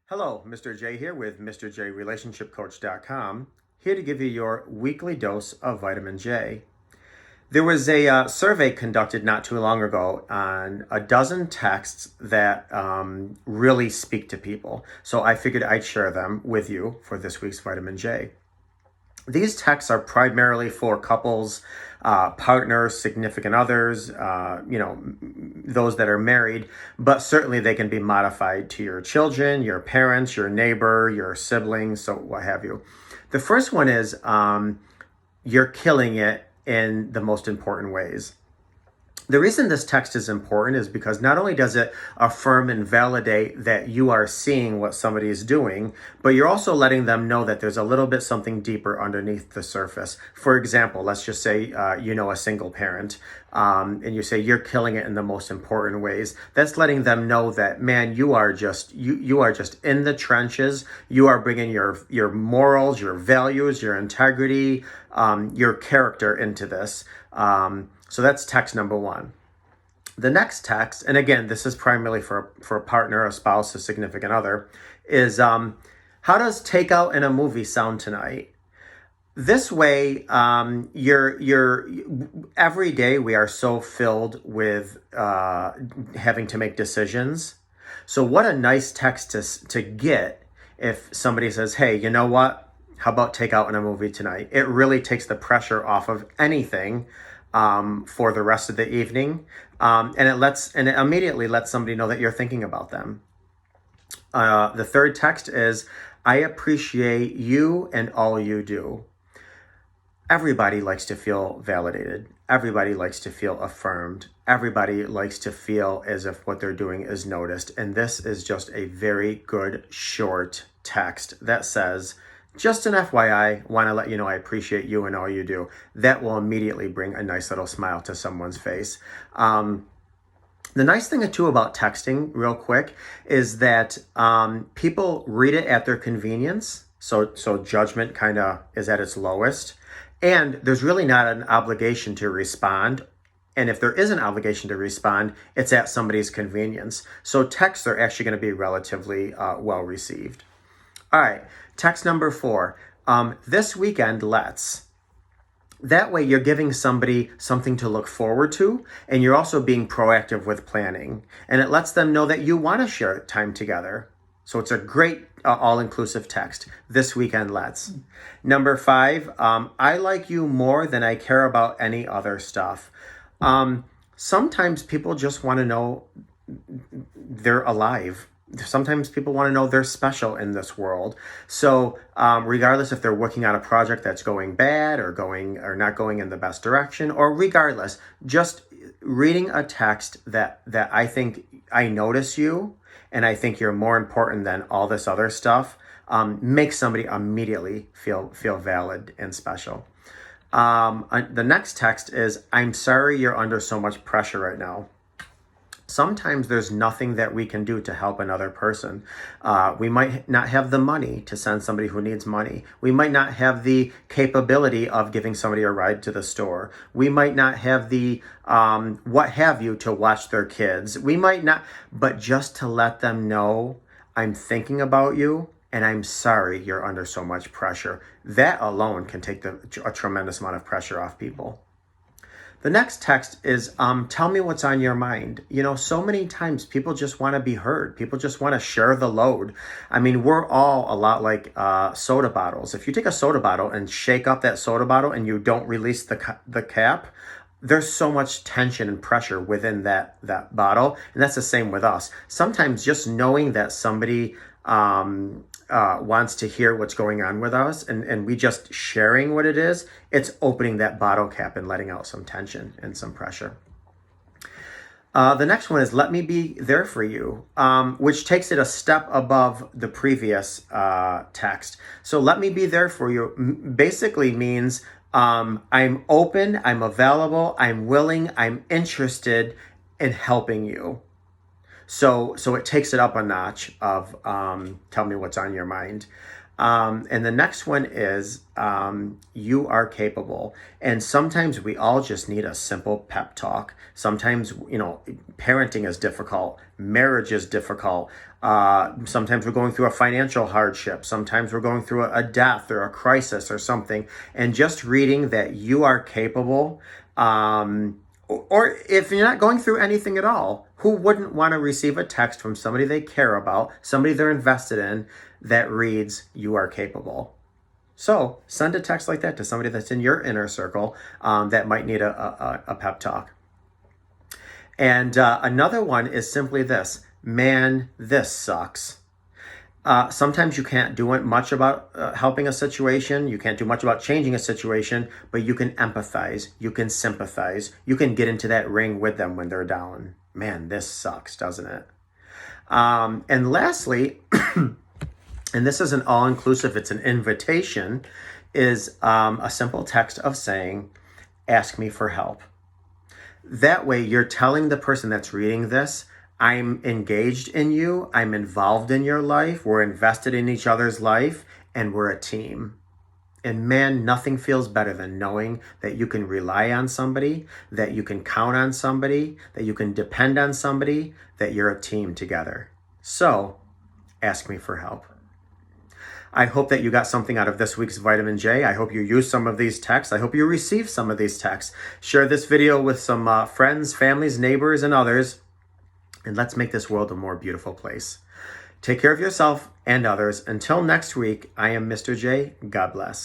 Hello, Mr. J here with MrJRelationshipCoach.com, here to give you your weekly dose of vitamin J. There was a survey conducted not too long ago on a dozen texts that really speak to people. So I figured I'd share them with you for this week's vitamin J. These texts are primarily for couples, partners, significant others, those that are married, but certainly they can be modified to your children, your parents, your neighbor, your siblings, so what have you. The first one is you're killing it in the most important ways. The reason this text is important is because not only does it affirm and validate that you are seeing what somebody is doing, but you're also letting them know that there's a little bit something deeper underneath the surface. For example, let's just say a single parent, and you say you're killing it in the most important ways. That's letting them know that, man, you are just in the trenches. You are bringing your morals, your values, your integrity, your character into this. So that's text number one. The next text, and again, this is primarily for a partner, a spouse, a significant other, is how does takeout and a movie sound tonight? This way, you're every day we are so filled with having to make decisions. So what a nice text to get if somebody says, hey, you know what? How about takeout and a movie tonight? It really takes the pressure off of anything for the rest of the evening, and it immediately lets somebody know that you're thinking about them. The third text is, I appreciate you and all you do. Everybody likes to feel validated. Everybody likes to feel affirmed. Everybody likes to feel as if what they're doing is noticed. And this is just a very good short text that says, just an FYI, want to let you know I appreciate you and all you do. That will immediately bring a nice little smile to someone's face. The nice thing too about texting, real quick, is that people read it at their convenience. So judgment kind of is at its lowest. And there's really not an obligation to respond. And if there is an obligation to respond, it's at somebody's convenience. So texts are actually going to be relatively well received. All right, text number 4. This weekend, let's. That way you're giving somebody something to look forward to, and you're also being proactive with planning. And it lets them know that you want to share time together. So it's a great all-inclusive text. This weekend, let's. Number 5, I like you more than I care about any other stuff. Sometimes people just want to know they're alive. Sometimes people want to know they're special in this world. So regardless if they're working on a project that's going bad or not going in the best direction, or regardless, just reading a text that I think I notice you and I think you're more important than all this other stuff makes somebody immediately feel valid and special. The next text is, I'm sorry you're under so much pressure right now. Sometimes there's nothing that we can do to help another person. We might not have the money to send somebody who needs money. We might not have the capability of giving somebody a ride to the store. We might not have the what have you to watch their kids. We might not, but just to let them know, I'm thinking about you and I'm sorry you're under so much pressure. That alone can take a tremendous amount of pressure off people. The next text is, tell me what's on your mind. So many times people just want to be heard. People just want to share the load. I mean, we're all a lot like soda bottles. If you take a soda bottle and shake up that soda bottle and you don't release the cap, there's so much tension and pressure within that bottle. And that's the same with us. Sometimes just knowing that somebody wants to hear what's going on with us and we just sharing what it is, it's opening that bottle cap and letting out some tension and some pressure. The next one is, let me be there for you, which takes it a step above the previous text. So let me be there for you basically means I'm open, I'm available, I'm willing, I'm interested in helping you. So it takes it up a notch of tell me what's on your mind. And the next one is you are capable. And sometimes we all just need a simple pep talk. Sometimes, parenting is difficult, marriage is difficult. Sometimes we're going through a financial hardship. Sometimes we're going through a death or a crisis or something. And just reading that you are capable, or if you're not going through anything at all, who wouldn't want to receive a text from somebody they care about, somebody they're invested in, that reads, you are capable? So send a text like that to somebody that's in your inner circle that might need a pep talk. And another one is simply this: man, this sucks. Sometimes you can't do much about helping a situation. You can't do much about changing a situation, but you can empathize. You can sympathize. You can get into that ring with them when they're down. Man, this sucks, doesn't it? And lastly, and this isn't all-inclusive, it's an invitation, is a simple text of saying, ask me for help. That way you're telling the person that's reading this, I'm engaged in you, I'm involved in your life, we're invested in each other's life, and we're a team. And man, nothing feels better than knowing that you can rely on somebody, that you can count on somebody, that you can depend on somebody, that you're a team together. So, ask me for help. I hope that you got something out of this week's Vitamin J. I hope you use some of these texts. I hope you receive some of these texts. Share this video with some friends, families, neighbors, and others. And let's make this world a more beautiful place. Take care of yourself and others. Until next week, I am Mr. J. God bless.